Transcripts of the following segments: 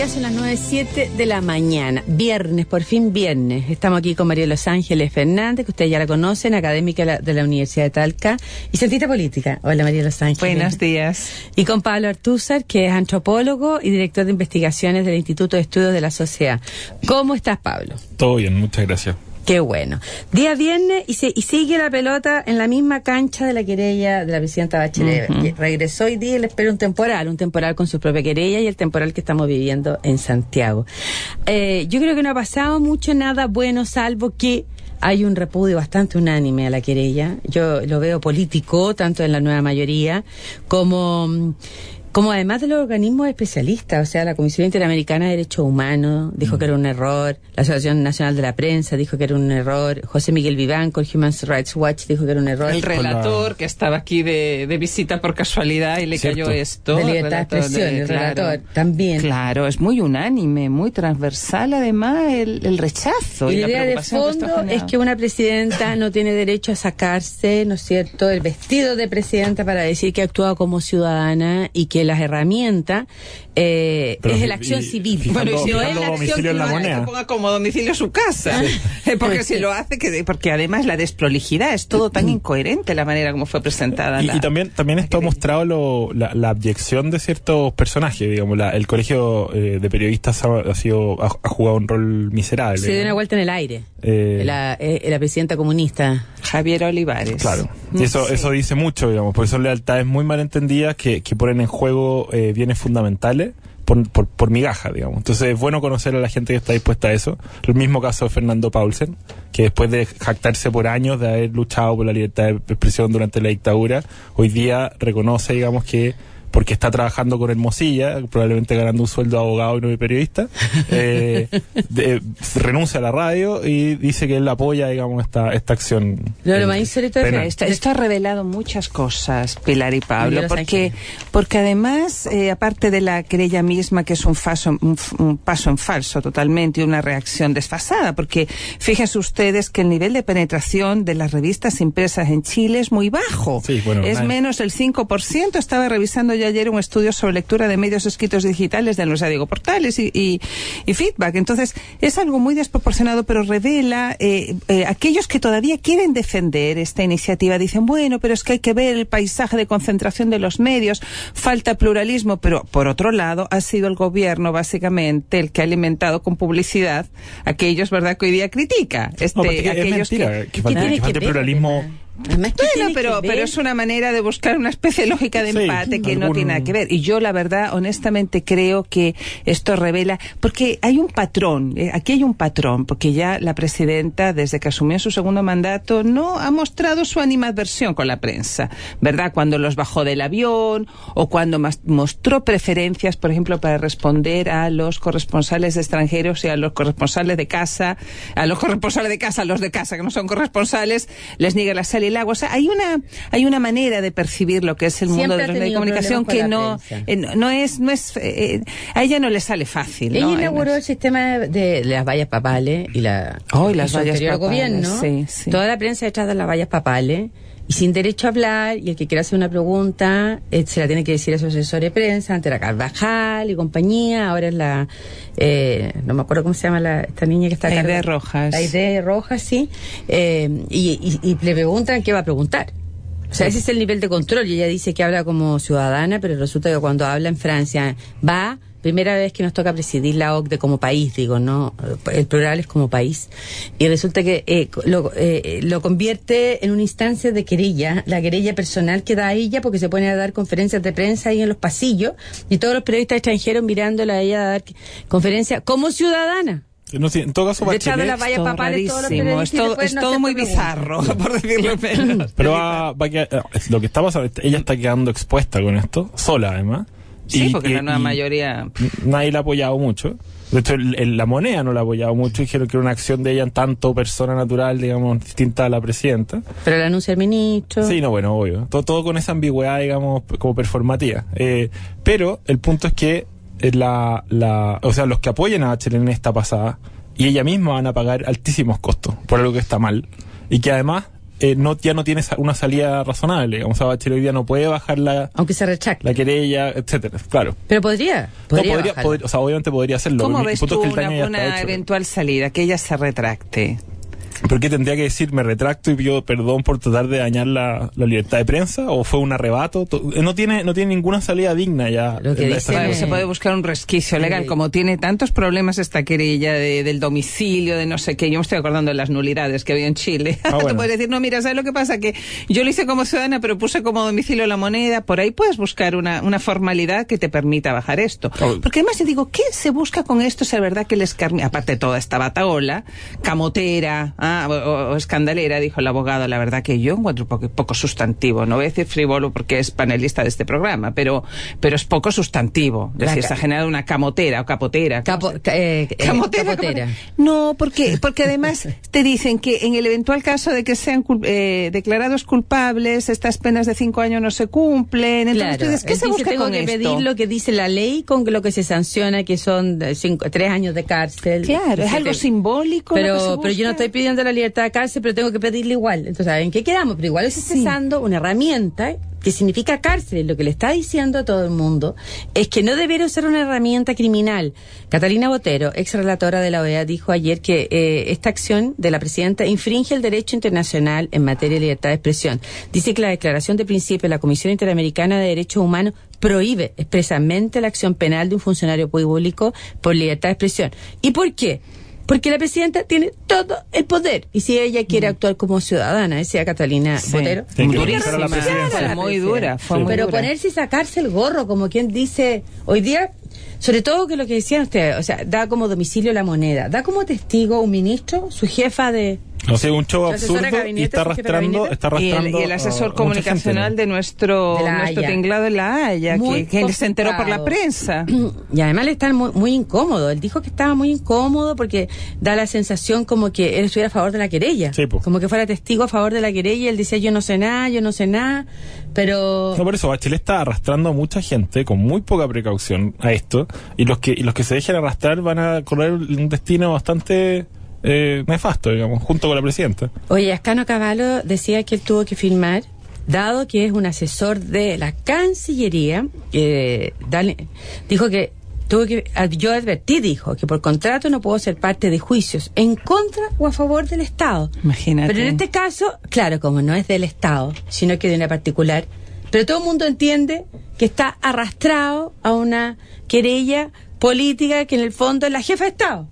días, son las 9:07 de la mañana. Viernes, por fin viernes. Estamos aquí con María Los Ángeles Fernández, que ustedes ya la conocen, académica de la Universidad de Talca y cientista política. Hola, María Los Ángeles. Buenos días. Y con Pablo Artúzar, que es antropólogo y director de investigaciones del Instituto de Estudios de la Sociedad. ¿Cómo estás, Pablo? Todo bien, muchas gracias. Qué bueno. Día viernes y sigue la pelota en la misma cancha de la querella de la presidenta Bachelet. Regresó hoy día y le espera un temporal con su propia querella y el temporal que estamos viviendo en Santiago. Yo creo que no ha pasado mucho nada bueno, salvo que hay un repudio bastante unánime a la querella. Yo lo veo político, tanto en la nueva mayoría como además de los organismos especialistas. O sea, la Comisión Interamericana de Derechos Humanos dijo que era un error, la Asociación Nacional de la Prensa dijo que era un error, José Miguel Vivanco, el Human Rights Watch, dijo que era un error. El relator, que estaba aquí de visita por casualidad y le cayó esto. De libertad de expresión, el relator también. Claro, es muy unánime, muy transversal además el rechazo. Y la idea de fondo es que una presidenta no tiene derecho a sacarse, ¿no es cierto?, el vestido de presidenta para decir que ha actuado como ciudadana y que las herramientas es la acción civil. Bueno, y si no es la acción civil, que ponga como domicilio su casa. Porque si lo hace, porque además la desprolijidad es todo tan incoherente la manera como fue presentada. Y también esto ha mostrado la abyección de ciertos personajes, digamos. El colegio de periodistas ha jugado un rol miserable. Se dio una vuelta en el aire. La presidenta comunista Javier Olivares. Claro. Y eso dice mucho, digamos, porque son lealtades muy malentendidas que ponen en juego bienes fundamentales por migaja, digamos. Entonces es bueno conocer a la gente que está dispuesta a eso. El mismo caso de Fernando Paulsen, que después de jactarse por años de haber luchado por la libertad de expresión durante la dictadura, hoy día reconoce, digamos, que porque está trabajando con Hermosilla, probablemente ganando un sueldo de abogado y no de periodista, renuncia a la radio y dice que él apoya, digamos, esta acción. Lo más insólito es esto ha revelado muchas cosas, Pilar y Pablo, porque además, aparte de la querella misma, que es un paso en falso totalmente y una reacción desfasada, porque fíjense ustedes que el nivel de penetración de las revistas impresas en Chile es muy bajo. Sí, bueno, es menos del 5%. Estaba revisando yo ayer un estudio sobre lectura de medios escritos digitales de la Universidad de Diego Portales y Feedback. Entonces, es algo muy desproporcionado, pero revela aquellos que todavía quieren defender esta iniciativa. Dicen, bueno, pero es que hay que ver el paisaje de concentración de los medios, falta pluralismo, pero por otro lado ha sido el gobierno básicamente el que ha alimentado con publicidad aquellos, ¿verdad?, que hoy día critica. Es mentira, que falte pluralismo. Bueno, pero es una manera de buscar una especie de lógica de empate que no tiene nada que ver. Y yo, la verdad, honestamente creo que esto revela, porque hay un patrón, aquí hay un patrón, porque ya la presidenta, desde que asumió su segundo mandato, no ha mostrado su animadversión con la prensa, ¿verdad? Cuando los bajó del avión, o cuando mostró preferencias, por ejemplo, para responder a los corresponsales extranjeros y a los corresponsales de casa, a los de casa que no son corresponsales, les niega la sal y el agua. O sea, hay una manera de percibir lo que es el mundo de los medios de comunicación que no es a ella no le sale fácil. Ella inauguró el sistema de las vallas papales y las vallas papales, gobierno, sí. Toda la prensa detrás de las vallas papales y sin derecho a hablar, y el que quiera hacer una pregunta se la tiene que decir a su asesor de prensa, ante la Carvajal y compañía. Ahora es no me acuerdo cómo se llama esta niña que está acá. Aide Rojas. Aide Rojas, sí. Y le preguntan qué va a preguntar. O sea, ese es el nivel de control. Y ella dice que habla como ciudadana, pero resulta que cuando habla en Francia primera vez que nos toca presidir la OCDE como país, digo, ¿no? El plural es como país. Y resulta que lo convierte en una instancia de querella, la querella personal que da ella, porque se pone a dar conferencias de prensa ahí en los pasillos, y todos los periodistas extranjeros mirándola a ella a dar conferencia como ciudadana. No, sí, en todo caso, detrás de las vallas papales, todos los periodistas es todo muy bizarro, por decirlo menos. Pero lo que está pasando, ella está quedando expuesta con esto, sola además. Sí, porque la nueva mayoría... Nadie la ha apoyado mucho. De hecho, la Moneda no la ha apoyado mucho. Dijeron que era una acción de ella en tanto persona natural, digamos, distinta a la presidenta. Pero la anuncia el ministro. Sí, no, bueno, obvio. Todo con esa ambigüedad, digamos, como performativa. Pero el punto es que o sea, los que apoyan a Bachelet en esta pasada y ella misma van a pagar altísimos costos por algo que está mal. Y que además ya no tiene una salida razonable. Digamos, a Bachelet hoy día no puede bajar aunque se retracte la querella, etcétera. Claro. Pero podría o sea, obviamente podría hacerlo. ¿Cómo ves tú una eventual salida, que ella se retracte? ¿Pero qué tendría que decir? ¿Me retracto y pido perdón por tratar de dañar la libertad de prensa? ¿O fue un arrebato? No tiene ninguna salida digna ya. Se puede buscar un resquicio legal. Como tiene tantos problemas esta querella del domicilio, de no sé qué. Yo me estoy acordando de las nulidades que había en Chile. Bueno. Te puedes decir, no, mira, ¿sabes lo que pasa? Que yo lo hice como ciudadana, pero puse como domicilio la moneda. Por ahí puedes buscar una formalidad que te permita bajar esto. Porque además te digo, ¿qué se busca con esto? Es verdad que aparte de toda esta bataola, camotera, o escandalera, dijo el abogado, la verdad que yo encuentro poco sustantivo. No voy a decir frívolo porque es panelista de este programa, pero es poco sustantivo. Es decir, se ha generado una camotera o capotera. Capotera. No, porque además te dicen que en el eventual caso de que sean declarados culpables, estas penas de 5 años no se cumplen. Entonces, claro. ¿qué se busca con esto? Tengo que pedir lo que dice la ley con lo que se sanciona, que son 3 años de cárcel. Claro, es algo simbólico. Pero yo no estoy pidiendo la libertad de cárcel, pero tengo que pedirle igual. Entonces, ¿en qué quedamos? Pero igual estoy cesando una herramienta que significa cárcel. Lo que le está diciendo a todo el mundo es que no debería ser una herramienta criminal. Catalina Botero, ex relatora de la OEA, dijo ayer que esta acción de la presidenta infringe el derecho internacional en materia de libertad de expresión. Dice que la declaración de principio de la Comisión Interamericana de Derechos Humanos prohíbe expresamente la acción penal de un funcionario público por libertad de expresión. ¿Y por qué? Porque la presidenta tiene todo el poder. Y si ella quiere actuar como ciudadana, decía Catalina Botero, muy dura. Pero ponerse y sacarse el gorro, como quien dice hoy día, sobre todo que lo que decían ustedes, o sea, da como domicilio la moneda, da como testigo un ministro, su jefa de... O sea, un show absurdo y está arrastrando y el asesor comunicacional de nuestro tinglado de La Haya, que se enteró por la prensa. Y además le está muy incómodo. Él dijo que estaba muy incómodo porque da la sensación como que él estuviera a favor de la querella. Sí, como que fuera testigo a favor de la querella y él decía yo no sé nada, pero... No, por eso Bachelet está arrastrando a mucha gente con muy poca precaución a esto, y los que se dejen arrastrar van a correr un destino bastante... nefasto, digamos, junto con la presidenta. Oye, Ascano Cavallo decía que él tuvo que firmar, dado que es un asesor de la Cancillería, dijo que yo advertí, dijo, que por contrato no puedo ser parte de juicios en contra o a favor del Estado. Imagínate. Pero en este caso, claro, como no es del Estado, sino que de una particular, pero todo el mundo entiende que está arrastrado a una querella política que en el fondo es la jefa de Estado.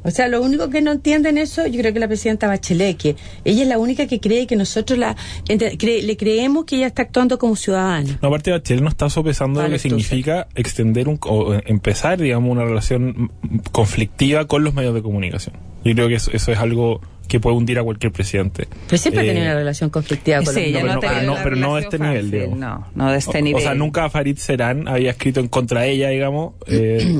O sea, lo único que no entienden eso, yo creo que la presidenta Bachelet, que ella es la única que cree que nosotros le creemos que ella está actuando como ciudadana. No, aparte Bachelet no está sopesando lo que significa extender o empezar, digamos, una relación conflictiva con los medios de comunicación. Yo creo que eso es algo que puede hundir a cualquier presidente. Pero siempre ha tenido una relación conflictiva con los medios. Pero no de este nivel, digamos. No de este nivel. O sea, nunca Farid Serán había escrito en contra de ella, digamos,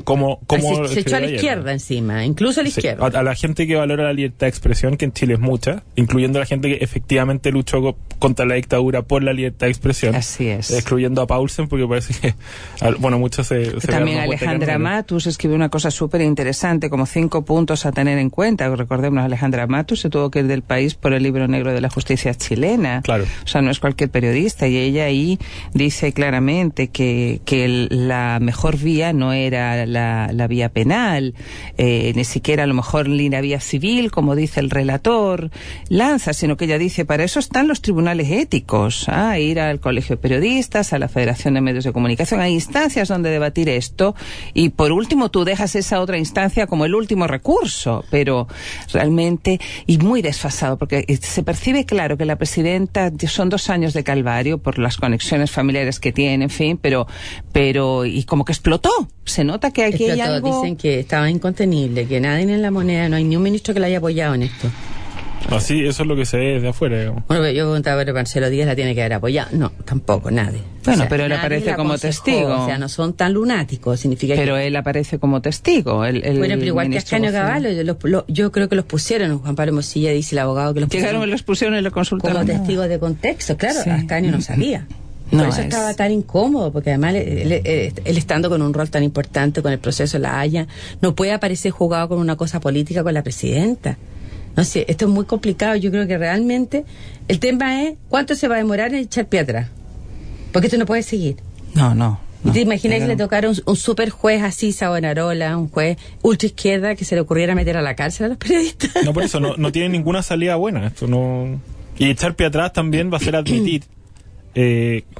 como se echó a la izquierda encima, incluso a la izquierda. A la gente que valora la libertad de expresión, que en Chile es mucha, incluyendo a la gente que efectivamente luchó contra la dictadura por la libertad de expresión. Así es. Excluyendo a Paulsen, porque parece que, muchos se también Alejandra Matus escribió una cosa súper interesante, como 5 puntos a tener en cuenta. Recordemos, Alejandra Matus se tuvo que ir del país por el libro negro de la justicia chilena. Claro. O sea, no es cualquier periodista, y ella ahí dice claramente que la mejor vía no era la vía penal, ni siquiera a lo mejor ni la vía civil, como dice el relator Lanza, sino que ella dice, para eso están los tribunales éticos, ir al Colegio de Periodistas, a la Federación de Medios de Comunicación, hay instancias donde debatir esto, y por último tú dejas esa otra instancia como el último recurso, pero realmente, y muy desfasado, porque se percibe claro que la presidenta son 2 años de calvario por las conexiones familiares que tiene, en fin, pero y como que explotó. Se nota que aquí hay algo... Dicen que estaba incontenible, que nadie en la moneda, no hay ni un ministro que la haya apoyado en esto. Así, eso es lo que se ve desde afuera, digamos. Bueno, yo preguntaba, pero Marcelo Díaz la tiene que haber apoyado. No, tampoco, nadie. Bueno, pero él aparece como testigo. O sea, no son tan lunáticos, significa pero él aparece como testigo. Bueno, pero igual que Ascanio Cavallo, yo creo que los pusieron, Juan Pablo Mosilla dice el abogado que los pusieron. Llegaron y los pusieron y lo consultaron. Como testigos de contexto, claro, sí. Ascanio no sabía. No, por eso estaba tan incómodo, porque además él estando con un rol tan importante con el proceso de La Haya, no puede aparecer jugado con una cosa política con la presidenta. No sé, esto es muy complicado. Yo creo que realmente el tema es cuánto se va a demorar en echar pie atrás. Porque esto no puede seguir. No. ¿Y te imaginas que le tocara un super juez así, Savonarola, un juez ultra izquierda, que se le ocurriera meter a la cárcel a los periodistas? No, por eso no tiene ninguna salida buena. Esto no. Y echar pie atrás también va a ser admitir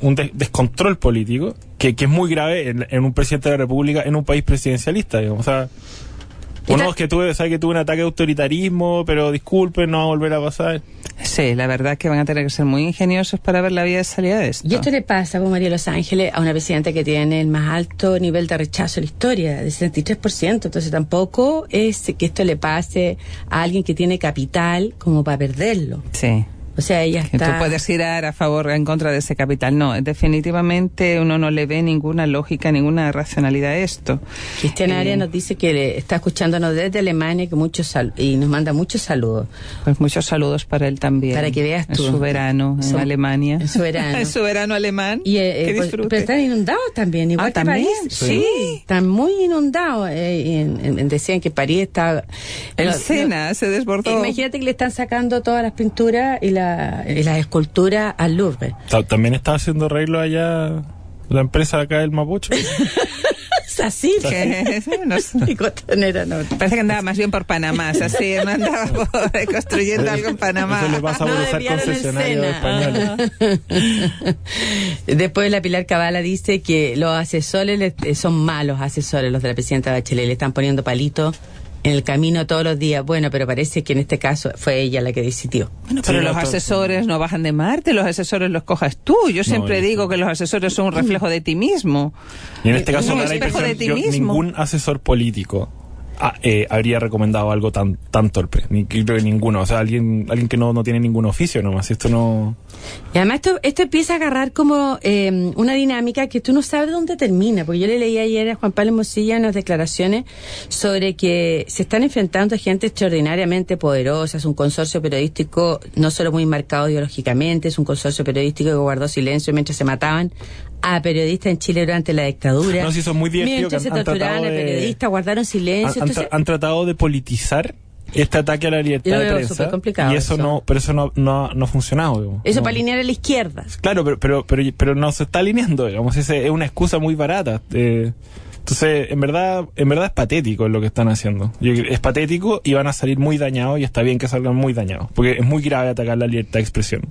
un descontrol político que es muy grave en un presidente de la República, en un país presidencialista, digamos. O sea, uno es que tuve un ataque de autoritarismo, pero disculpen, no va a volver a pasar. Sí, la verdad es que van a tener que ser muy ingeniosos para ver la vía de salida de esto. Y esto le pasa, como María Los Ángeles, a una presidenta que tiene el más alto nivel de rechazo en la historia, de 63%. Entonces tampoco es que esto le pase a alguien que tiene capital como para perderlo. Sí. O sea, ella está... Tú puedes girar a favor o en contra de ese capital. No, definitivamente uno no le ve ninguna lógica, ninguna racionalidad a esto. Cristiana Arias nos dice que está escuchándonos desde Alemania y nos manda muchos saludos. Pues muchos saludos para él también. Para que veas tú. Es su verano en Alemania. Es su verano. Es su verano alemán. Y, que disfrute. Pero están inundados también, igual que ¿también? París. Sí. Están muy inundados. Decían que París está... El Sena se desbordó. Imagínate que le están sacando todas las pinturas y las esculturas al Louvre. También está haciendo arreglo allá la empresa de acá del Mapocho. Así no sé. Y Costanera no. Parece que andaba más bien por Panamá, así, no andaba construyendo algo en Panamá. Eso le pasa por usar concesionarios españoles. Después la Pilar Cabala dice que los asesores son malos asesores, los de la presidenta Bachelet, le están poniendo palitos en el camino todos los días. Bueno, pero parece que en este caso fue ella la que decidió. Bueno, pero los asesores no bajan de Marte, los asesores los cojas tú. Yo siempre digo que los asesores son un reflejo de ti mismo. Y en este caso, un espejo de ti mismo. Ningún asesor político habría recomendado algo tan torpe. Creo que ninguno. O sea, alguien que no tiene ningún oficio nomás. Esto no... Y además esto empieza a agarrar como una dinámica que tú no sabes dónde termina, porque yo le leí ayer a Juan Pablo Mosilla unas declaraciones sobre que se están enfrentando a gente extraordinariamente poderosa. Es un consorcio periodístico no solo muy marcado ideológicamente, es un consorcio periodístico que guardó silencio mientras se mataban a periodistas en Chile durante la dictadura. No, sí, son muy divertidos. Mientras se torturaban a periodistas, guardaron silencio. Han tratado de politizar este ataque a la libertad de prensa, y eso no ha funcionado, digamos. Eso para alinear a la izquierda. Claro, pero no se está alineando, digamos. Es una excusa muy barata. Entonces, en verdad es patético lo que están haciendo. Es patético y van a salir muy dañados, y está bien que salgan muy dañados, porque es muy grave atacar la libertad de expresión.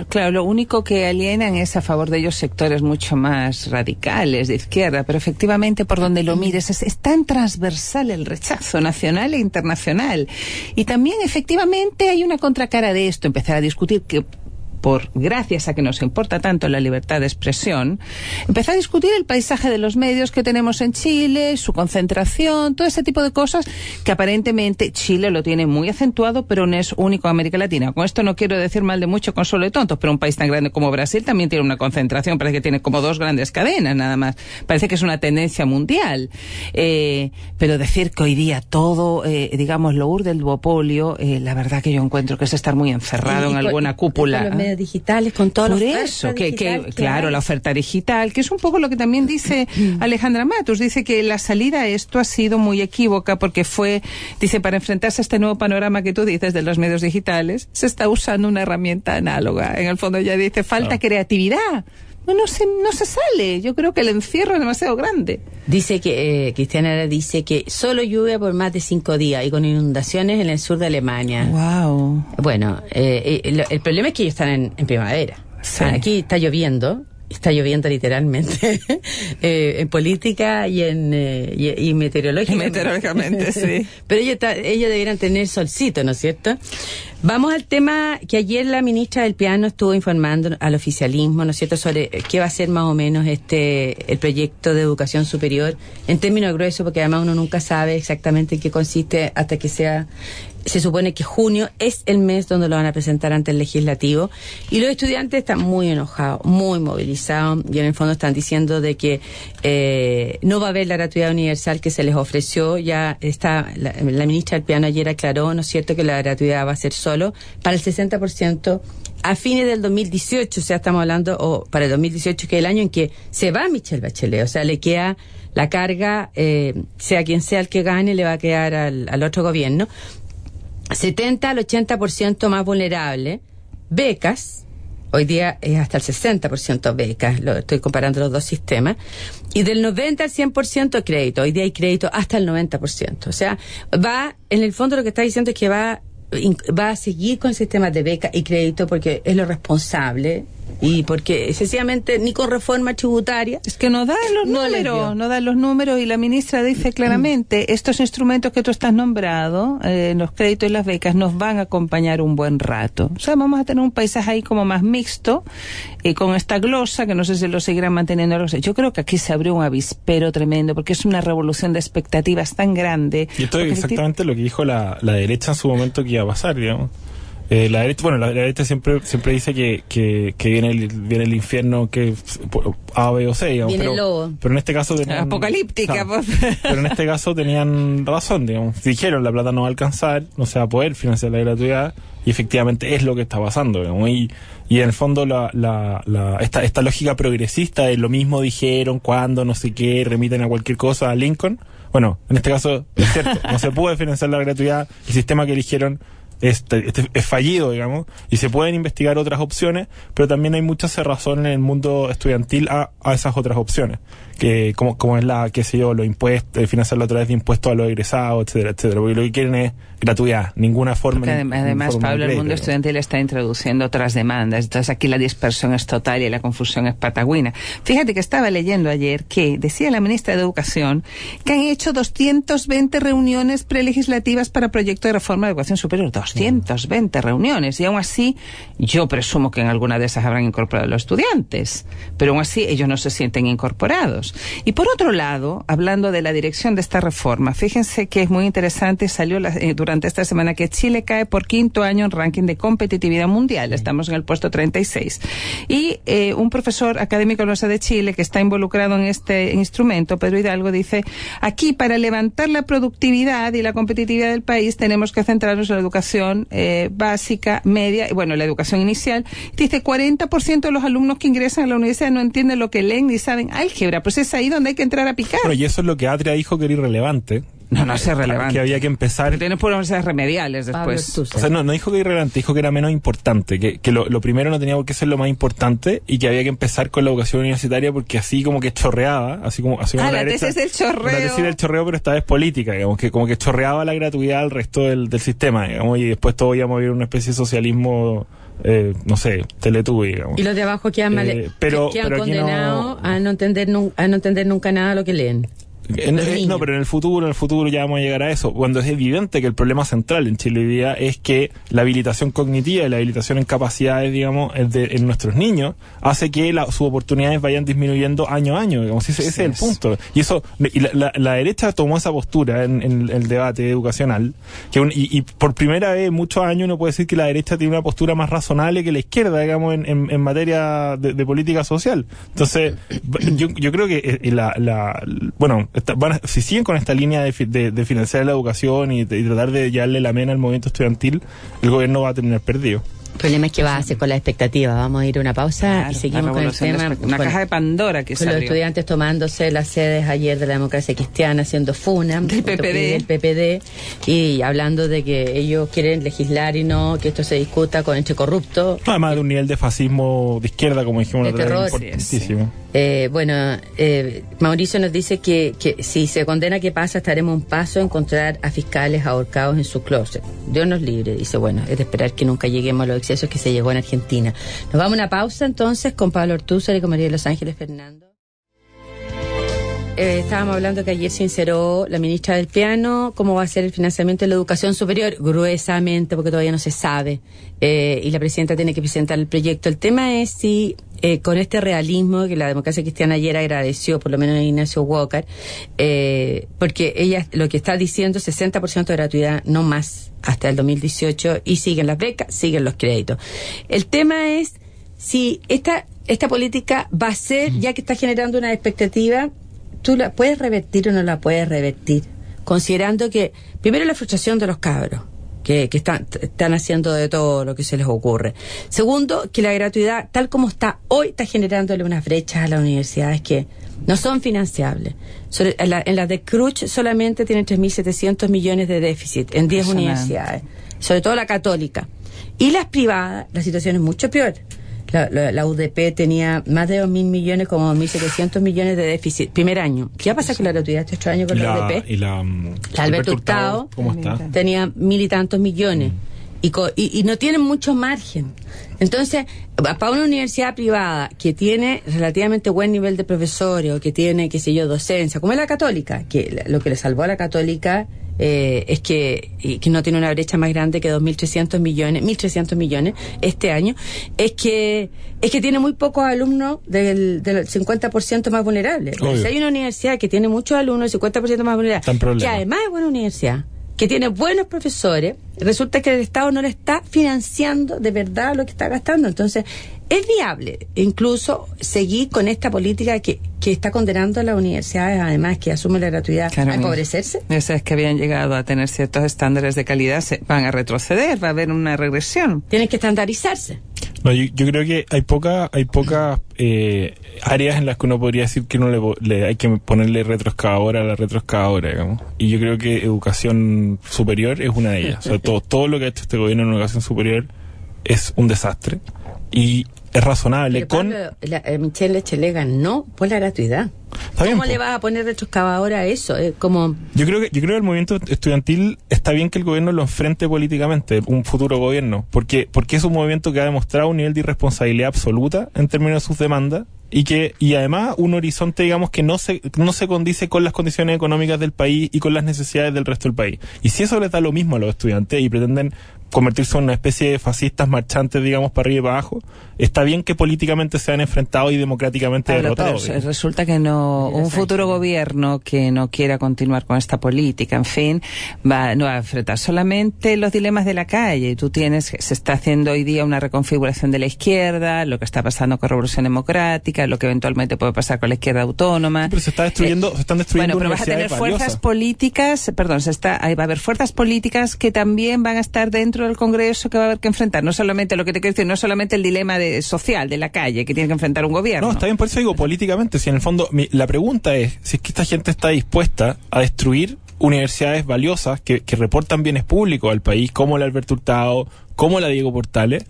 Claro, lo único que alienan es a favor de ellos sectores mucho más radicales, de izquierda, pero efectivamente por donde lo mires es tan transversal el rechazo nacional e internacional. Y también efectivamente hay una contracara de esto, empezar a discutir que gracias a que nos importa tanto la libertad de expresión, empezó a discutir el paisaje de los medios que tenemos en Chile, su concentración, todo ese tipo de cosas que aparentemente Chile lo tiene muy acentuado, pero no es único en América Latina. Con esto no quiero decir mal de mucho consuelo de tontos, pero un país tan grande como Brasil también tiene una concentración, parece que tiene como 2 grandes cadenas nada más. Parece que es una tendencia mundial. Pero decir que hoy día todo, digamos, lo urde el duopolio, la verdad que yo encuentro que es estar muy encerrado en alguna cúpula. Digitales con todo por eso claro, la oferta digital, que es un poco lo que también dice Alejandra Matus, dice que la salida a esto ha sido muy equívoca porque dice, para enfrentarse a este nuevo panorama que tú dices de los medios digitales, se está usando una herramienta análoga. En el fondo ella dice, falta creatividad. No se sale. Yo creo que el encierro es demasiado grande. Dice que Cristiana dice que solo lluvia por más de 5 días y con inundaciones en el sur de Alemania. Wow. Bueno, el problema es que ellos están en primavera. Sí. Aquí está lloviendo literalmente en política y meteorológicamente, sí. Pero ellos deberían tener solcito, ¿no es cierto? Vamos al tema que ayer la ministra del Piano estuvo informando al oficialismo, ¿no es cierto?, sobre qué va a ser más o menos el proyecto de educación superior en términos gruesos, porque además uno nunca sabe exactamente en qué consiste hasta que se supone que junio es el mes donde lo van a presentar ante el legislativo, y los estudiantes están muy enojados, muy movilizados, y en el fondo están diciendo de que no va a haber la gratuidad universal que se les ofreció. Ya está, la ministra del Piano ayer aclaró, ¿no es cierto?, que la gratuidad va a ser solo para el 60% a fines del 2018, o sea, estamos hablando, para el 2018, que es el año en que se va Michelle Bachelet, o sea, le queda la carga, sea quien sea el que gane, le va a quedar al otro gobierno. 70 al 80% más vulnerable, becas, hoy día es hasta el 60% becas, lo estoy comparando los dos sistemas, y del 90 al 100% crédito, hoy día hay crédito hasta el 90%. O sea, en el fondo lo que está diciendo es que va a seguir con sistemas de beca y crédito porque es lo responsable y porque sencillamente ni con reforma tributaria es que no dan los números y la ministra dice claramente estos instrumentos que tú estás nombrado, los créditos y las becas nos van a acompañar un buen rato. O sea, vamos a tener un paisaje ahí como más mixto y con esta glosa que no sé si lo seguirán manteniendo. Yo creo que aquí se abrió un avispero tremendo porque es una revolución de expectativas tan grande. Y esto es exactamente lo que dijo la derecha en su momento que iba a pasar, digamos. La derecha siempre dice que viene el infierno que A, B o C, digamos, pero en este caso tenían, apocalíptica, pero en este caso tenían razón, digamos. Dijeron la plata no va a alcanzar, no se va a poder financiar la gratuidad, y efectivamente es lo que está pasando, digamos. Y en el fondo esta lógica progresista de lo mismo dijeron cuando no sé qué, remiten a cualquier cosa a Lincoln. Bueno, en este caso es cierto, no se puede financiar la gratuidad, el sistema que eligieron es fallido, digamos, y se pueden investigar otras opciones, pero también hay mucha cerrazón en el mundo estudiantil a esas otras opciones, que como es los impuestos, financiarlo a través de impuestos a los egresados, etcétera, etcétera, porque lo que quieren es gratuidad, ninguna forma. Porque además, Pablo, el mundo estudiantil está introduciendo otras demandas, entonces aquí la dispersión es total y la confusión es patagüina. Fíjate que estaba leyendo ayer que decía la ministra de Educación que han hecho 220 reuniones prelegislativas para proyecto de reforma de educación superior. 220 reuniones, y aún así yo presumo que en alguna de esas habrán incorporado a los estudiantes, pero aún así ellos no se sienten incorporados. Y por otro lado, hablando de la dirección de esta reforma, fíjense que es muy interesante, salió durante esta semana que Chile cae por 5º año en ranking de competitividad mundial, estamos en el puesto 36, y un profesor académico de Chile que está involucrado en este instrumento, Pedro Hidalgo, dice: aquí para levantar la productividad y la competitividad del país tenemos que centrarnos en la educación básica, media, y bueno, la educación inicial. Dice 40% de los alumnos que ingresan a la universidad no entienden lo que leen ni saben álgebra, pues es ahí donde hay que entrar a picar. Bueno, y eso es lo que Atria dijo que era irrelevante. No es relevante. Que había que empezar. Tienes por universidades remediales después. O sea, no dijo que era irrelevante, dijo que era menos importante, que lo primero no tenía por qué ser lo más importante y que había que empezar con la educación universitaria porque así como que chorreaba, así como la derecha, tesis del chorreo. La tesis del chorreo, pero esta vez política, digamos, que como que chorreaba la gratuidad al resto del sistema, digamos, y después todo íbamos a vivir una especie de socialismo, no sé, Teletubby, digamos. Y los de abajo quedan condenados a no entender nunca nada de lo que leen. No, pero en el futuro ya vamos a llegar a eso, cuando es evidente que el problema central en Chile hoy día es que la habilitación cognitiva y la habilitación en capacidades, digamos, en nuestros niños, hace que sus oportunidades vayan disminuyendo año a año, digamos, ese es el punto. Y eso, la derecha tomó esa postura en el debate educacional, y por primera vez en muchos años uno puede decir que la derecha tiene una postura más razonable que la izquierda, digamos, en materia de política social. Entonces, yo creo que si siguen con esta línea de financiar la educación y tratar de llevarle la mena al movimiento estudiantil, el gobierno va a terminar perdido. El problema es que va a hacer con la expectativa. Vamos a ir a una pausa y seguimos con el tema. Una caja de Pandora que salió. Con los estudiantes tomándose las sedes ayer de la Democracia Cristiana, haciendo FUNA del PPD, y hablando de que ellos quieren legislar y no que esto se discuta entre corruptos. Además de un nivel de fascismo de izquierda, como dijimos la otra vez, importantísimo. Mauricio nos dice que si se condena, ¿qué pasa? Estaremos a un paso a encontrar a fiscales ahorcados en su closet. Dios nos libre, dice. Bueno, es de esperar que nunca lleguemos a los excesos que se llegó en Argentina. Nos vamos a una pausa entonces con Pablo Ortúzar y con María de Los Ángeles Fernando. Estábamos hablando que ayer se sinceró la ministra del Piano cómo va a ser el financiamiento de la educación superior, gruesamente, porque todavía no se sabe, y la presidenta tiene que presentar el proyecto. El tema es si con este realismo que la Democracia Cristiana ayer agradeció, por lo menos a Ignacio Walker, porque ella lo que está diciendo es 60% de gratuidad, no más, hasta el 2018, y siguen las becas, siguen los créditos. El tema es si esta política va a ser, ya que está generando una expectativa, ¿tú la puedes revertir o no la puedes revertir? Considerando que, primero, la frustración de los cabros, que están haciendo de todo lo que se les ocurre. Segundo, que la gratuidad, tal como está hoy, está generándole unas brechas a las universidades que no son financiables. En las de Cruz solamente tienen 3.700 millones de déficit en 10 universidades. sobre todo la católica. Y las privadas, la situación es mucho peor. La UDP tenía más de 2.000 millones, como 2.700 millones de déficit primer año. ¿Qué va a pasar con la gratuidad este otro año con la UDP? Y la Alberto Hurtado, ¿cómo está? Tenía 1.000 y tantos millones. Y no tienen mucho margen. Entonces, para una universidad privada que tiene relativamente buen nivel de profesores, o que tiene, qué sé yo, docencia, como es la católica, que lo que le salvó a la católica es que no tiene una brecha más grande que 1.300 millones este año, es que tiene muy pocos alumnos del 50% más vulnerable. Si hay una universidad que tiene muchos alumnos, el 50% más vulnerable, que además es buena universidad, que tiene buenos profesores, resulta que el Estado no le está financiando de verdad lo que está gastando. Entonces, es viable incluso seguir con esta política que está condenando a las universidades, además que asume la gratuidad, a empobrecerse. Esas que habían llegado a tener ciertos estándares de calidad van a retroceder, va a haber una regresión. Tienen que estandarizarse. No, yo creo que hay pocas áreas en las que uno podría decir que uno le hay que ponerle retroexcavadora a la retroexcavadora, digamos. Y yo creo que educación superior es una de ellas. O sea, todo lo que ha hecho este gobierno en educación superior es un desastre. Y es razonable. Pero Pablo, Michelle Bachelet ganó por la gratuidad. ¿Cómo le vas a poner retroexcavadora a eso? Como... Yo creo que el movimiento estudiantil está bien que el gobierno lo enfrente políticamente, un futuro gobierno, porque es un movimiento que ha demostrado un nivel de irresponsabilidad absoluta en términos de sus demandas y además un horizonte, digamos, que no se condice con las condiciones económicas del país y con las necesidades del resto del país. Y si eso les da lo mismo a los estudiantes y pretenden convertirse en una especie de fascistas marchantes, digamos, para arriba y para abajo, está bien que políticamente sean enfrentados y democráticamente derrotados. Pero resulta que un futuro gobierno que no quiera continuar con esta política, en fin, no va a enfrentar solamente los dilemas de la calle. Se está haciendo hoy día una reconfiguración de la izquierda, lo que está pasando con Revolución Democrática, lo que eventualmente puede pasar con la izquierda autónoma. Sí, pero se están destruyendo bueno, pero vas a tener fuerzas políticas, ahí va a haber fuerzas políticas que también van a estar dentro del Congreso, que va a haber que enfrentar, no solamente lo que te quiero decir, no solamente el dilema social de la calle que tiene que enfrentar un gobierno. No, está bien, por eso digo políticamente, si en el fondo la pregunta es si es que esta gente está dispuesta a destruir universidades valiosas que reportan bienes públicos al país, como la Alberto Hurtado, como la Diego Portales,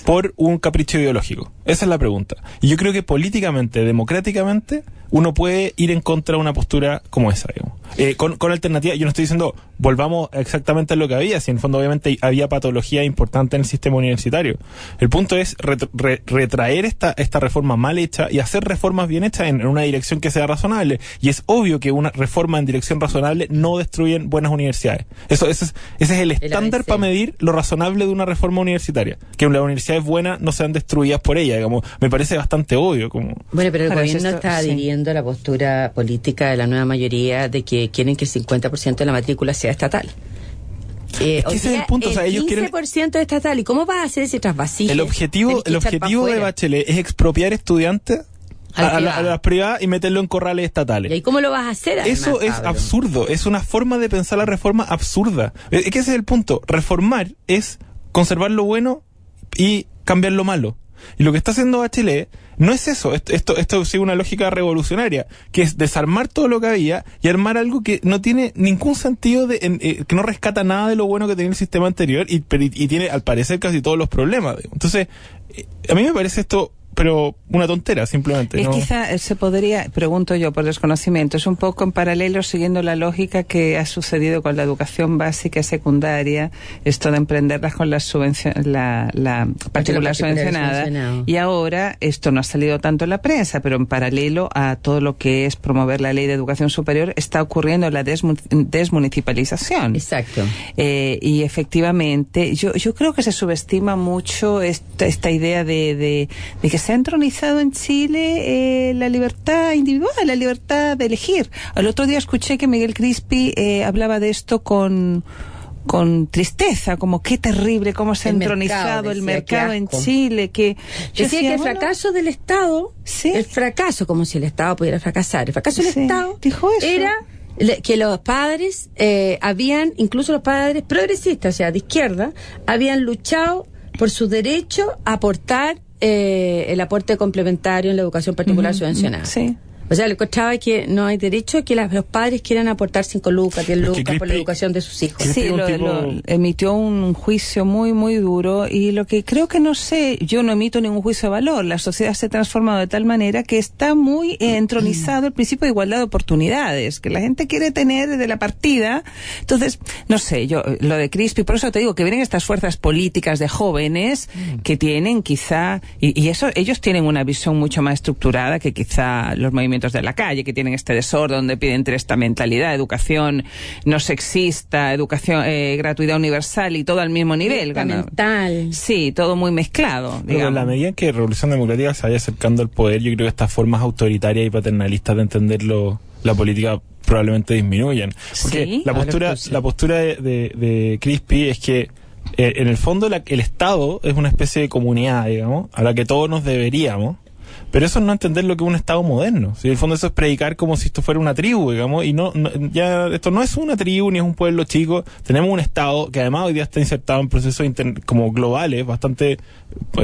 por un capricho ideológico. Esa es la pregunta. Y yo creo que políticamente, democráticamente, uno puede ir en contra de una postura como esa, digamos. Con alternativa, yo no estoy diciendo volvamos exactamente a lo que había, si en el fondo obviamente había patología importante en el sistema universitario. El punto es retraer esta reforma mal hecha y hacer reformas bien hechas en una dirección que sea razonable. Y es obvio que una reforma en dirección razonable no destruyen buenas universidades. Ese es el estándar para medir lo razonable de una reforma universitaria. Que las universidades buenas no sean destruidas por ella, digamos. Me parece bastante obvio. Bueno, pero el gobierno está adhiriendo a la postura política de la nueva mayoría de que quieren que el 50% de la matrícula sea estatal. Ese es el punto, o sea, ellos 15% es estatal. ¿Y cómo vas a hacer ese trasvasillo? El objetivo de Bachelet es expropiar estudiantes a las privadas y meterlo en corrales estatales. ¿Y cómo lo vas a hacer? Además, eso es absurdo, es una forma de pensar la reforma absurda. Es que ese es el punto. Reformar es conservar lo bueno y cambiar lo malo. Y lo que está haciendo Bachelet no es eso. Esto sigue una lógica revolucionaria, que es desarmar todo lo que había y armar algo que no tiene ningún sentido, que no rescata nada de lo bueno que tenía el sistema anterior y tiene, al parecer, casi todos los problemas. Entonces, a mí me parece esto pero una tontera, simplemente. ¿no? Quizá se podría, pregunto yo por desconocimiento, es un poco en paralelo siguiendo la lógica que ha sucedido con la educación básica y secundaria, esto de emprenderlas con la particular subvencionada, y ahora esto no ha salido tanto en la prensa, pero en paralelo a todo lo que es promover la ley de educación superior está ocurriendo la desmunicipalización. Exacto. Y efectivamente, yo creo que se subestima mucho esta idea de que se ha entronizado en Chile la libertad individual, la libertad de elegir. El otro día escuché que Miguel Crispi hablaba de esto con tristeza, como qué terrible, cómo se ha entronizado el mercado en Chile, que decía que el fracaso del Estado, el fracaso, como si el Estado pudiera fracasar, el fracaso del Estado dijo eso. Era que los padres incluso los padres progresistas, o sea, de izquierda, habían luchado por su derecho a aportar el aporte complementario en la educación particular subvencionada. Sí. O sea, le encontraba que no hay derecho a que los padres quieran aportar 5 lucas, 10 lucas por la educación de sus hijos. Sí, lo emitió un juicio muy, muy duro, y lo que creo que no sé, yo no emito ningún juicio de valor. La sociedad se ha transformado de tal manera que está muy entronizado el principio de igualdad de oportunidades, que la gente quiere tener desde la partida. Entonces, no sé, yo, lo de Crispi, por eso te digo que vienen estas fuerzas políticas de jóvenes que tienen quizá, y eso, ellos tienen una visión mucho más estructurada que quizá los movimientos de la calle, que tienen este desorden donde piden esta mentalidad, educación no sexista, educación, gratuidad universal y todo al mismo nivel. Mental. Sí, todo muy mezclado. Pero en la medida en que Revolución Democrática se vaya acercando al poder, yo creo que estas formas autoritarias y paternalistas de entenderlo, la política, probablemente disminuyen. Porque sí, la postura de Crispi es que en el fondo el Estado es una especie de comunidad, digamos, a la que todos nos deberíamos. Pero eso es no entender lo que es un Estado moderno. Si en el fondo eso es predicar como si esto fuera una tribu, digamos, y ya esto no es una tribu ni es un pueblo chico. Tenemos un Estado que además hoy día está insertado en procesos como globales bastante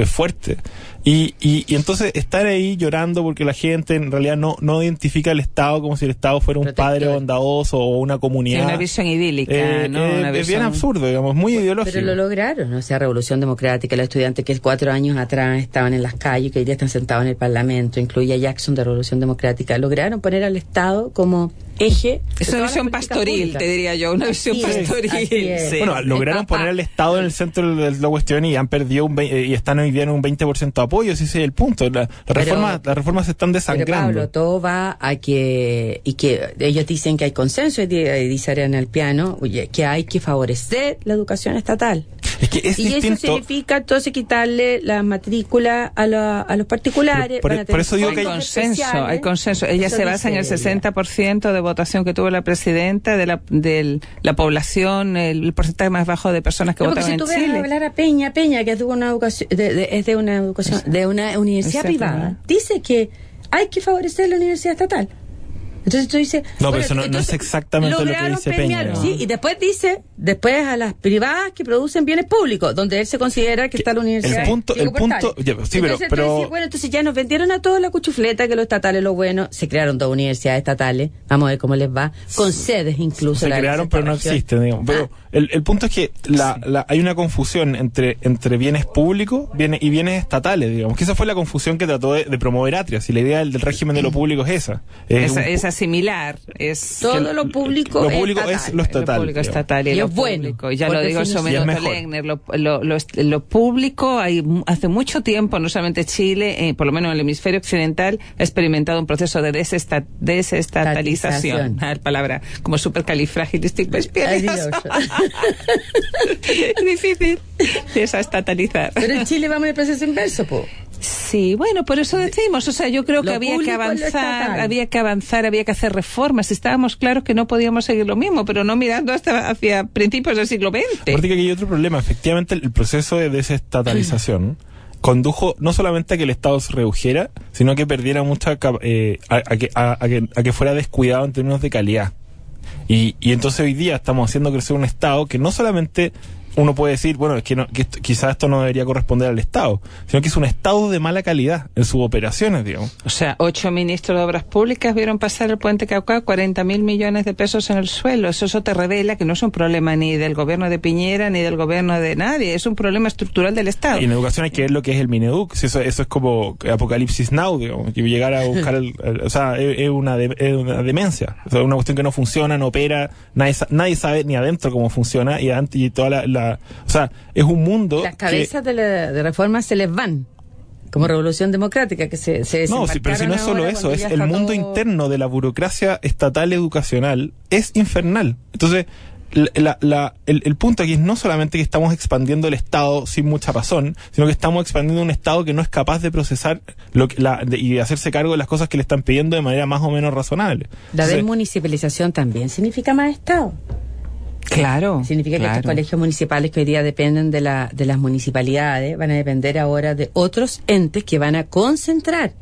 fuertes. Y entonces estar ahí llorando porque la gente en realidad no identifica el Estado como si el Estado fuera un padre bondadoso o una comunidad. Sí, una visión idílica, ¿no? Es bien absurdo, digamos, muy ideológico. Pero lo lograron, o sea, Revolución Democrática, los estudiantes que 4 años atrás estaban en las calles, que hoy día están sentados en el Parlamento, incluye a Jackson de Revolución Democrática, lograron poner al Estado como eje. Es una visión pastoril, pública. Te diría yo, una visión pastoril. Sí. Bueno, lograron poner al Estado en el centro de la cuestión y han perdido y están hoy día en un 20% de apoyo, ese es el punto. Las reformas se están desangrando. Pero Pablo, todo va a que ellos dicen que hay consenso, y dice Ariana Alpiano, oye, que hay que favorecer la educación estatal. Es que es distinto. Eso significa entonces quitarle la matrícula a los particulares. Por eso digo que hay consenso. Ella se basa en el 60% de votación que tuvo la presidenta de la población, el porcentaje más bajo de personas que votaron en Chile. Si tú ves hablar a Peña, que es de una educación, de una universidad privada, dice que hay que favorecer la universidad estatal. Entonces tú dices... No, pero eso no es exactamente lo que dice Peña. ¿No? Sí, y después dice, a las privadas que producen bienes públicos, donde él se considera que está la universidad. El punto, sí, entonces, pero... Bueno, entonces ya nos vendieron a todos la cuchufleta, que los estatales, lo bueno, se crearon 2 universidades estatales, vamos a ver cómo les va, con sedes incluso. Se crearon, pero no existen, digamos. Pero el punto es que hay una confusión entre bienes públicos y bienes estatales, digamos, que esa fue la confusión que trató de promover Atria, y la idea del régimen de lo público es esa. Esa similar, es todo lo público es lo estatal. Lo público estatal y lo bueno, público. Ya lo digo Somenos Legner, lo público hace mucho tiempo, no solamente Chile, por lo menos en el hemisferio occidental, ha experimentado un proceso de desestatalización. La palabra como supercalifragilisticoexpialidocious. Difícil. Desestatalizar. Pero en Chile vamos en el proceso inverso, po. Sí, bueno, por eso decimos, o sea, yo creo que había que avanzar, había que hacer reformas. Estábamos claros que no podíamos seguir lo mismo, pero no mirando hasta hacia principios del siglo XX. Aparte que aquí hay otro problema, efectivamente el proceso de desestatalización condujo no solamente a que el Estado se redujera, sino que perdiera mucha a que fuera descuidado en términos de calidad. Y entonces hoy día estamos haciendo crecer un Estado que no solamente uno puede decir, bueno, es que quizás esto no debería corresponder al Estado, sino que es un Estado de mala calidad en sus operaciones, digamos. O sea, 8 ministros de Obras Públicas vieron pasar el puente Cauca 40.000 millones de pesos en el suelo. Eso te revela que no es un problema ni del gobierno de Piñera ni del gobierno de nadie, es un problema estructural del Estado. Y en educación hay que ver lo que es el Mineduc, si eso es como Apocalipsis Now, digamos, que llegar a buscar o sea, es una demencia, o sea, una cuestión que no funciona, no opera, nadie sabe ni adentro cómo funciona y toda o sea, es un mundo. Las cabezas de reforma se les van, como Revolución Democrática, que se no, sí, pero si no es solo eso, es el mundo interno de la burocracia estatal educacional es infernal. Entonces, el punto aquí es no solamente que estamos expandiendo el Estado sin mucha razón, sino que estamos expandiendo un Estado que no es capaz de procesar y de hacerse cargo de las cosas que le están pidiendo de manera más o menos razonable. La desmunicipalización también significa más Estado. Claro. Significa que estos colegios municipales que hoy día dependen de las municipalidades van a depender ahora de otros entes que van a concentrar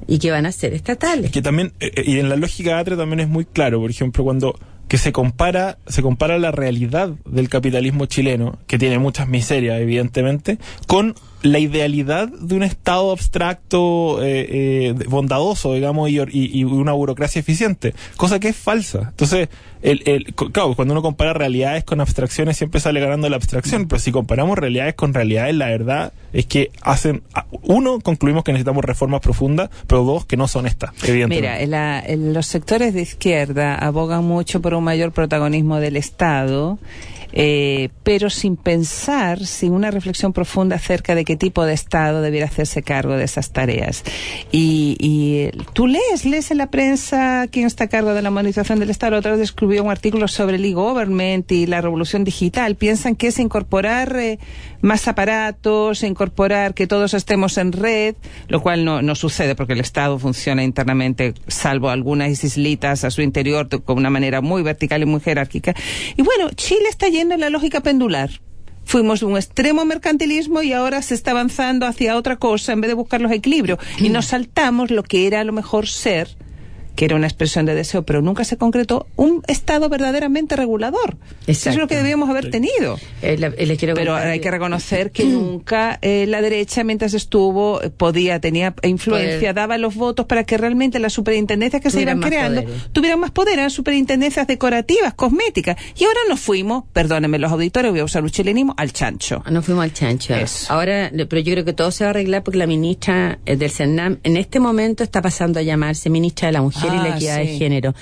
y que van a ser estatales. Que también, y en la lógica de Atria también es muy claro, por ejemplo, cuando que se compara la realidad del capitalismo chileno, que tiene muchas miserias evidentemente, con la idealidad de un Estado abstracto, bondadoso, digamos, y una burocracia eficiente, cosa que es falsa. Entonces, claro, cuando uno compara realidades con abstracciones siempre sale ganando la abstracción, pero si comparamos realidades con realidades, la verdad es que uno, concluimos que necesitamos reformas profundas, pero dos, que no son estas, evidentemente. Mira, los sectores de izquierda abogan mucho por un mayor protagonismo del Estado, pero sin pensar, sin una reflexión profunda acerca de qué tipo de Estado debiera hacerse cargo de esas tareas. Y tú lees en la prensa quién está a cargo de la modernización del Estado. Otra vez escribió un artículo sobre el e-government y la revolución digital. Piensan que es incorporar más aparatos, incorporar que todos estemos en red, lo cual no sucede porque el Estado funciona internamente, salvo algunas islitas a su interior, con una manera muy vertical y muy jerárquica. Y bueno, Chile está yendo en la lógica pendular. Fuimos de un extremo mercantilismo y ahora se está avanzando hacia otra cosa en vez de buscar los equilibrios. Y nos saltamos lo que era a lo mejor ser, que era una expresión de deseo, pero nunca se concretó, un Estado verdaderamente regulador. Eso es lo que debíamos haber tenido. Pero hay que reconocer que nunca la derecha, mientras estuvo, tenía influencia, daba los votos para que realmente las superintendencias que se iban creando tuvieran más poder, eran superintendencias decorativas, cosméticas. Y ahora nos fuimos, perdónenme los auditores, voy a usar un chilenismo, al chancho. Nos fuimos al chancho. Eso. Ahora, pero yo creo que todo se va a arreglar porque la ministra del CERNAM en este momento está pasando a llamarse ministra de la Mujer y la Equidad de Género.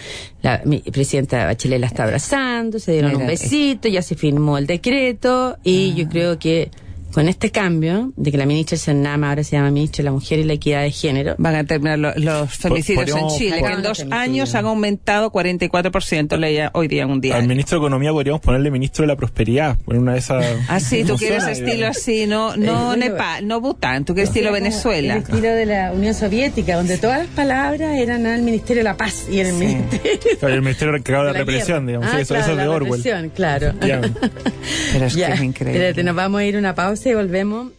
La presidenta Bachelet la está abrazando, se dieron un besito, ya se firmó el decreto y yo creo que con este cambio de que la ministra del CERNAM ahora se llama ministra de la Mujer y la Equidad de Género, van a terminar los femicidios en Chile, que en 2 años han aumentado 44%, leía hoy día en un día. Al ministro de Economía podríamos ponerle ministro de la Prosperidad, en una de esas. Ah, sí, tú quieres estilo así, no Nepal, no Bután, tú quieres estilo Venezuela. El estilo de la Unión Soviética, donde todas las palabras eran al Ministerio de la Paz y en el Ministerio. El Ministerio encargado de la represión, digamos. Sí, eso es de Orwell. Represión, claro. Pero es que es increíble. Espérate, nos vamos a ir a una pausa y volvemos.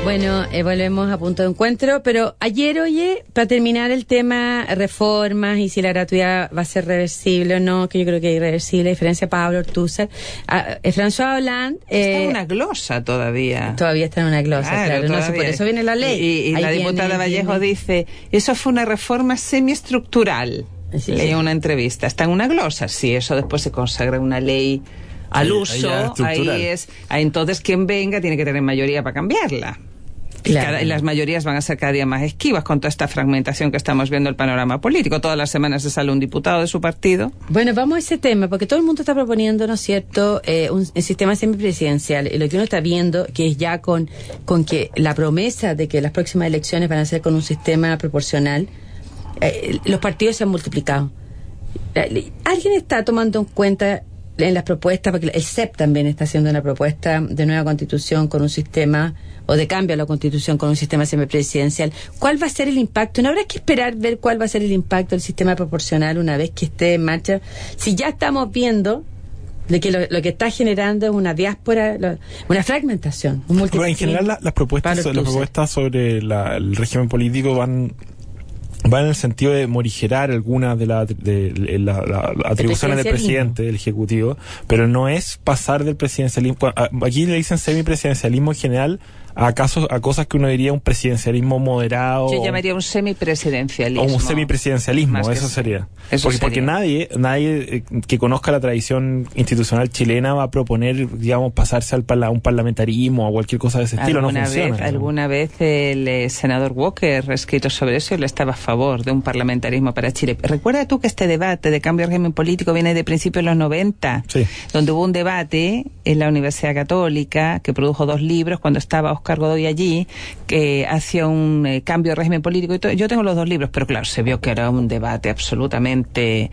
Bueno, volvemos a punto de encuentro, pero ayer, para terminar el tema reformas y si la gratuidad va a ser reversible o no, que yo creo que es irreversible, a diferencia de Pablo Ortúzar, François Hollande... está en una glosa todavía. Todavía está en una glosa, claro. No sé, por eso viene la ley. Y la diputada Vallejo dice, eso fue una reforma semiestructural. Sí, leí una entrevista. Está en una glosa, sí, eso después se consagra una ley al uso, entonces quien venga tiene que tener mayoría para cambiarla. Claro. Y las mayorías van a ser cada día más esquivas con toda esta fragmentación que estamos viendo en el panorama político. Todas las semanas se sale un diputado de su partido. Bueno, vamos a ese tema, porque todo el mundo está proponiendo, ¿no es cierto?, un sistema semipresidencial. Y lo que uno está viendo, que es ya con que la promesa de que las próximas elecciones van a ser con un sistema proporcional, los partidos se han multiplicado. ¿Alguien está tomando en cuenta en las propuestas, porque el CEP también está haciendo una propuesta de nueva constitución con un sistema, o de cambio a la constitución con un sistema semipresidencial? ¿Cuál va a ser el impacto? No habrá que esperar ver cuál va a ser el impacto del sistema proporcional una vez que esté en marcha. Si ya estamos viendo de que lo que está generando es una diáspora, una fragmentación, un en general las propuestas sobre el régimen político van en el sentido de morigerar algunas de las atribuciones del presidente, del ejecutivo, pero no es pasar del presidencialismo. Aquí le dicen semipresidencialismo en general a cosas que uno diría un presidencialismo moderado. Yo llamaría un semipresidencialismo. O un semipresidencialismo, eso sería. Porque nadie que conozca la tradición institucional chilena va a proponer, digamos, pasarse a un parlamentarismo o cualquier cosa de ese estilo. No funciona. Alguna vez el senador Walker ha escrito sobre eso y él estaba a favor de un parlamentarismo para Chile. Recuerda tú que este debate de cambio de régimen político viene de principios de los 90, donde hubo un debate en la Universidad Católica que produjo 2 libros cuando estaba Oscar Godoy allí, que hacía un cambio de régimen político y todo. Yo tengo los 2 libros, pero claro, se vio que era un debate absolutamente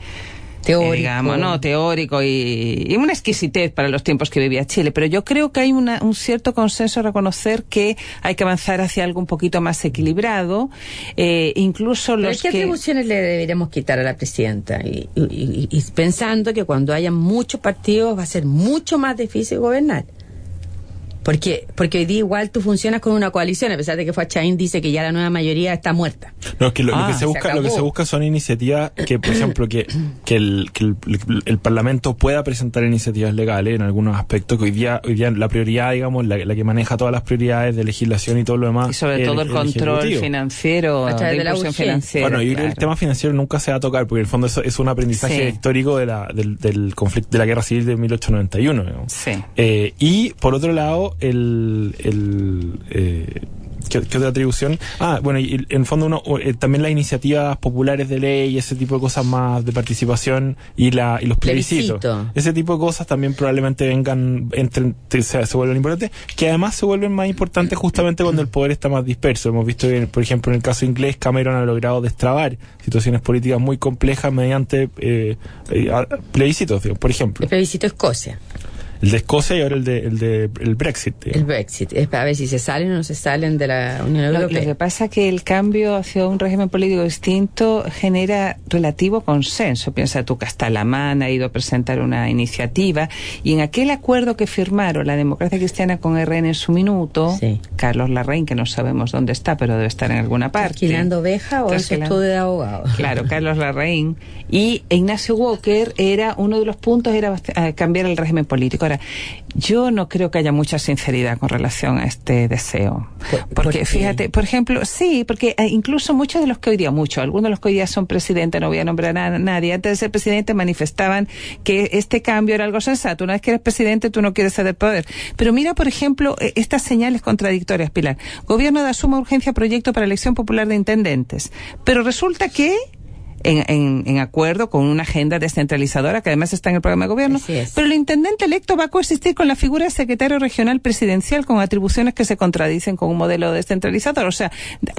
teórico y una exquisitez para los tiempos que vivía Chile. Pero yo creo que hay un cierto consenso a reconocer que hay que avanzar hacia algo un poquito más equilibrado, incluso los ¿qué atribuciones le deberíamos quitar a la presidenta? Y pensando que cuando haya muchos partidos va a ser mucho más difícil gobernar. Porque hoy día igual tú funcionas con una coalición, a pesar de que Fachaín dice que ya la nueva mayoría está muerta. No, es que lo que se busca son iniciativas que, por ejemplo, que el Parlamento pueda presentar iniciativas legales en algunos aspectos, que hoy día la prioridad, digamos, la que maneja todas las prioridades de legislación y todo lo demás. Y sobre todo el control financiero, a través de la inclusión financiera. Bueno, y el tema financiero nunca se va a tocar, porque en el fondo eso es un aprendizaje histórico del conflicto, de la guerra civil de 1891. Digamos. Sí. Y por otro lado, ¿qué otra atribución? Bueno, y en el fondo también las iniciativas populares de ley, ese tipo de cosas más de participación y los plebiscitos. Ese tipo de cosas también probablemente se vuelven importantes, que además se vuelven más importantes justamente cuando el poder está más disperso. Hemos visto que, por ejemplo, en el caso inglés, Cameron ha logrado destrabar situaciones políticas muy complejas mediante plebiscitos, por ejemplo. El plebiscito Escocia. El de Escocia y ahora el Brexit. El Brexit. Es para ver si se salen o no se salen de la Unión Europea. Lo que pasa es que el cambio hacia un régimen político distinto genera relativo consenso. Piensa tú que hasta Lamán ha ido a presentar una iniciativa y en aquel acuerdo que firmaron la Democracia Cristiana con RN en su minuto, Carlos Larraín, que no sabemos dónde está, pero debe estar en alguna parte. ¿Alquilando oveja o en su estudio de abogado? Claro, Carlos Larraín. Y Ignacio Walker era uno de los puntos, era cambiar el régimen político. Ahora, yo no creo que haya mucha sinceridad con relación a este deseo. Porque fíjate, por ejemplo, porque incluso muchos de los que hoy día, algunos de los que hoy día son presidentes, no voy a nombrar a nadie, antes de ser presidente manifestaban que este cambio era algo sensato. Una vez que eres presidente, tú no quieres ceder poder. Pero mira, por ejemplo, estas señales contradictorias, Pilar. Gobierno da suma urgencia proyecto para elección popular de intendentes. Pero resulta que en acuerdo con una agenda descentralizadora que además está en el programa de gobierno, pero el intendente electo va a coexistir con la figura de secretario regional presidencial con atribuciones que se contradicen con un modelo descentralizador. O sea,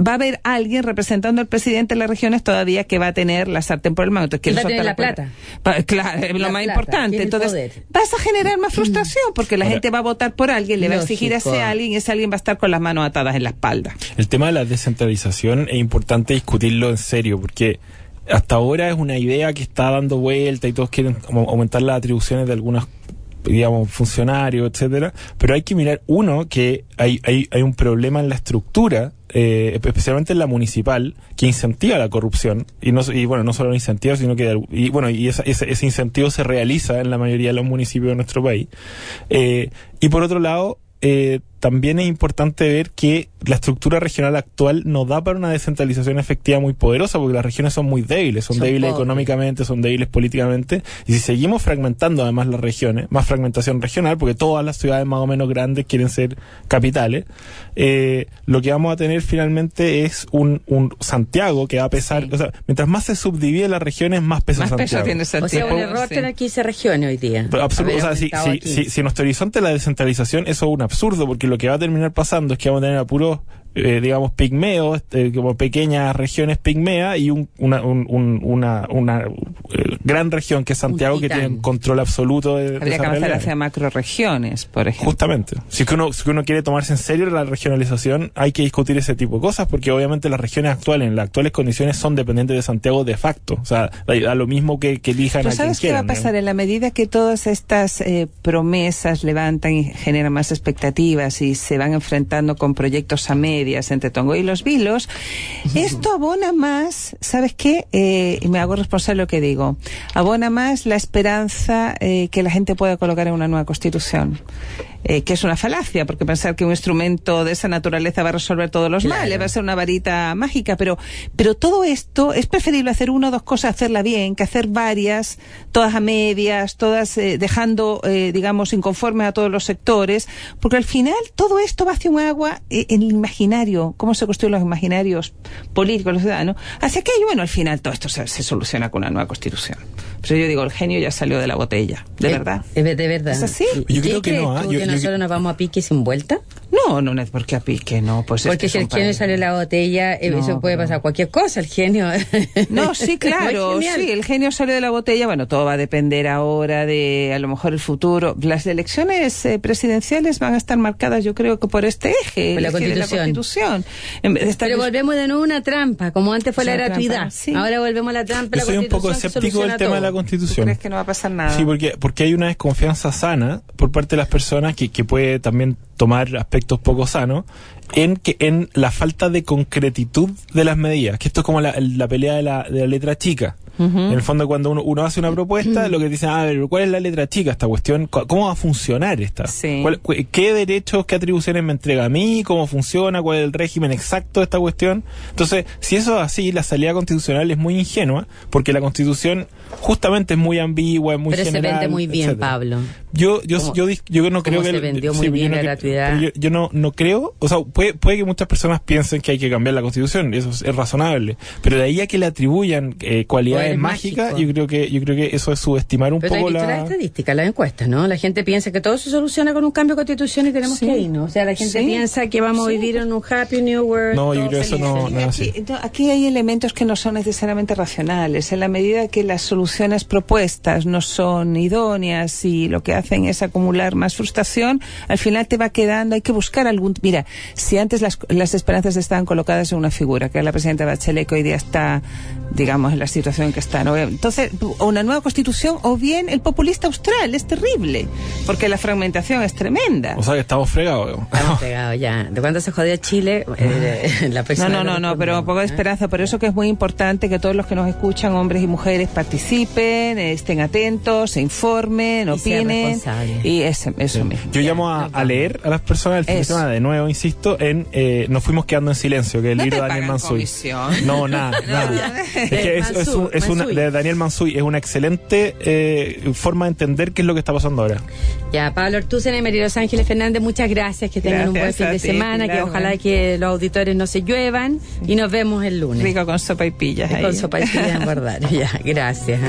va a haber alguien representando al presidente de las regiones todavía que va a tener la sartén por el mango. Que va a tener la plata. Claro, es lo más importante. Entonces, vas a generar más frustración porque la gente va a votar por alguien, le va a exigir a ese alguien y ese alguien va a estar con las manos atadas en la espalda. El tema de la descentralización es importante discutirlo en serio porque hasta ahora es una idea que está dando vuelta y todos quieren como aumentar las atribuciones de algunos, digamos, funcionarios, etcétera, pero hay que mirar que hay un problema en la estructura, especialmente en la municipal, que incentiva la corrupción y no solo incentiva, sino que ese incentivo se realiza en la mayoría de los municipios de nuestro país, y por otro lado también es importante ver que la estructura regional actual no da para una descentralización efectiva muy poderosa, porque las regiones son muy débiles, son débiles económicamente, son débiles políticamente, y si seguimos fragmentando además las regiones, más fragmentación regional, porque todas las ciudades más o menos grandes quieren ser capitales, lo que vamos a tener finalmente es un Santiago que va a pesar, o sea, mientras más se subdividen las regiones, más pesa Santiago. Peso tiene Santiago. O sea, un error tener 15 regiones hoy día. Si nuestro horizonte es la descentralización, eso es un absurdo, porque lo que va a terminar pasando es que vamos a tener a puros digamos pigmeos, como pequeñas regiones pigmeas y una gran región que es Santiago, que tiene un control absoluto de habría que avanzar hacia macroregiones, por ejemplo. Justamente. Si uno quiere tomarse en serio la regionalización, hay que discutir ese tipo de cosas, porque obviamente las regiones actuales, en las actuales condiciones, son dependientes de Santiago de facto. O sea, da lo mismo que elijan a quien quieran. ¿Sabes qué va a pasar? En la medida que todas estas promesas levantan y generan más expectativas y se van enfrentando con proyectos a medias entre Tongo y Los Vilos, esto abona más, ¿sabes qué? Y me hago responsable de lo que digo, abona más la esperanza que la gente pueda colocar en una nueva constitución. Que es una falacia, porque pensar que un instrumento de esa naturaleza va a resolver todos los males, va a ser una varita mágica, pero todo esto es preferible hacer una o dos cosas, hacerla bien, que hacer varias, todas a medias, todas dejando, digamos, inconformes a todos los sectores, porque al final todo esto va hacia un agua en el imaginario, cómo se construyen los imaginarios políticos, los ciudadanos, hacia que, bueno, al final todo esto se soluciona con una nueva constitución. Pero yo digo, el genio ya salió de la botella, de verdad. De verdad. ¿Es así? Yo creo que no. ¿Nosotros nos vamos a pique sin vuelta? No es porque a pique, no. Pues porque si el genio sale de la botella, eso puede pasar cualquier cosa, el genio. No, sí, claro, sí, el genio sale de la botella, bueno, todo va a depender ahora de, a lo mejor, el futuro. Las elecciones presidenciales van a estar marcadas, yo creo que por este eje, por la Constitución. Pero volvemos de nuevo a una trampa, como antes fue la gratuidad. Sí. Ahora volvemos a la trampa. Yo soy un poco escéptico del tema de la Constitución. ¿Crees que no va a pasar nada? Sí, porque hay una desconfianza sana por parte de las personas que puede también tomar aspectos poco sanos en la falta de concretitud de las medidas, que esto es como la pelea de la letra chica. En el fondo, cuando uno hace una propuesta, lo que dicen, ¿cuál es la letra chica esta cuestión? ¿Cómo va a funcionar esta? Sí. ¿Qué derechos, qué atribuciones me entrega a mí? ¿Cómo funciona? ¿Cuál es el régimen exacto de esta cuestión? Entonces, si eso es así, la salida constitucional es muy ingenua, porque la Constitución justamente es muy ambigua, es muy general. Pero se vende muy bien, etcétera. Pablo. Yo no creo que... se vendió muy bien la gratuidad. Yo no creo, o sea, puede que muchas personas piensen que hay que cambiar la Constitución, eso es razonable, pero de ahí a que le atribuyan cualidades mágicas, yo creo que eso es subestimar un poco las estadísticas, las encuestas, ¿no? La gente piensa que todo se soluciona con un cambio de Constitución y tenemos que irnos. O sea, la gente piensa que vamos a vivir en un happy new world. No, yo creo que eso no es así. Aquí hay elementos que no son necesariamente racionales. En la medida que las soluciones propuestas no son idóneas y lo que hacen es acumular más frustración, al final te va quedando, hay que buscar algún... Mira, si antes las esperanzas estaban colocadas en una figura, que es la presidenta Bachelet, que hoy día está, digamos, en la situación que está, ¿no? Entonces, una nueva Constitución o bien el populista austral, es terrible, porque la fragmentación es tremenda. O sea que estamos fregados. Estamos fregados ya. ¿De cuándo se jodió Chile? La No, pero poco de esperanza. Por eso que es muy importante que todos los que nos escuchan, hombres y mujeres, participen, estén atentos, se informen, opinen. Y eso mismo. Yo llamo a leer a las personas del fin de semana, de nuevo, insisto, Nos fuimos quedando en silencio, que es el libro de Daniel Mansuy. No, nada. Es que de Daniel Mansuy es una excelente forma de entender qué es lo que está pasando ahora. Ya, Pablo Ortúzar y María Los Ángeles Fernández, muchas gracias, que tengan un buen fin de semana, que ojalá que los auditores no se lluevan y nos vemos el lunes. Rico con sopaipillas ahí. Con sopaipillas en verdad. Ya, gracias.